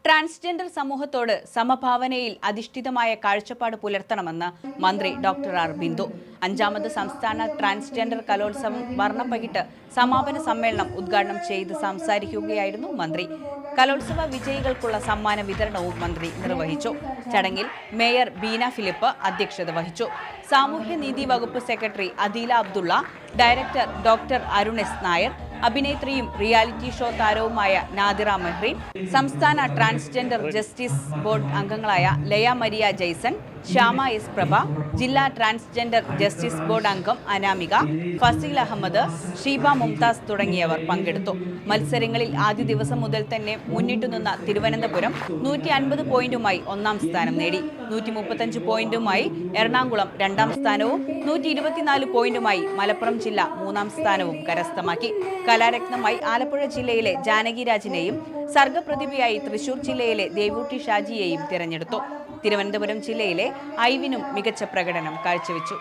Transgender സമൂഹത്തോട് സമഭാവനയിൽ അധിഷ്ഠിതമായ കാഴ്ചപ്പാട് പുലർത്തണമെന്ന് മന്ത്രി ഡോക്ടർ ആർ ബിന്ദു. 5ാമത് സംസ്ഥാന ട്രാൻസ്ജെൻഡർ കലോത്സവം വർണ്ണപ്പകിട്ട് സമാപന സമ്മേളനം ഉദ്ഘാടനം ചെയ്ത് സംസാരിക്കുകയായിരുന്നു മന്ത്രി. കലോത്സവ വിജയികൾക്കുള്ള സമ്മാന വിതരണവും മന്ത്രി നിർവഹിച്ചു. ചടങ്ങിൽ മേയർ ബീന ഫിലിപ്പ് അധ്യക്ഷത വഹിച്ചു. സാമൂഹ്യനീതി വകുപ്പ് secretary Adeela Abdulla, director doctor Arun S Nair, അഭിനേത്രിയും റിയാലിറ്റി ഷോ താരവുമായ നാദിറ മെഹ്റീൻ, സംസ്ഥാന ട്രാൻസ്ജെൻഡർ ജസ്റ്റിസ് ബോർഡ് അംഗങ്ങളായ ലയ മരിയ ജയ്സൺ, ശ്യാമ എസ് പ്രഭ, ജില്ലാ ട്രാൻസ്ജെൻഡർ ജസ്റ്റിസ് ബോർഡ് അംഗം അനാമിക, ഫസീൽ അഹമ്മദ്, ഷീബ മുംതാസ് തുടങ്ങിയവർ പങ്കെടുത്തു. മത്സരങ്ങളിൽ ആദ്യ ദിവസം മുതൽ തന്നെ മുന്നിട്ടുനിന്ന തിരുവനന്തപുരം 150 പോയിന്റുമായി 1ാം സ്ഥാനം നേടി. 135 പോയിന്റുമായി എറണാകുളം 2ാം സ്ഥാനവും 124 പോയിന്റുമായി മലപ്പുറം ജില്ല 3ാം സ്ഥാനവും കരസ്ഥമാക്കി. കലാരത്നമായി ആലപ്പുഴ ജില്ലയിലെ ജാനകി രാജിനെയും സർഗപ്രതിഭയായി തൃശൂർ ജില്ലയിലെ ദേവൂട്ടി ഷാജിയെയും തിരഞ്ഞെടുത്തു. തിരുവനന്തപുരം ജില്ലയിലെ ഐവിനും മികച്ച പ്രകടനം കാഴ്ചവെച്ചു.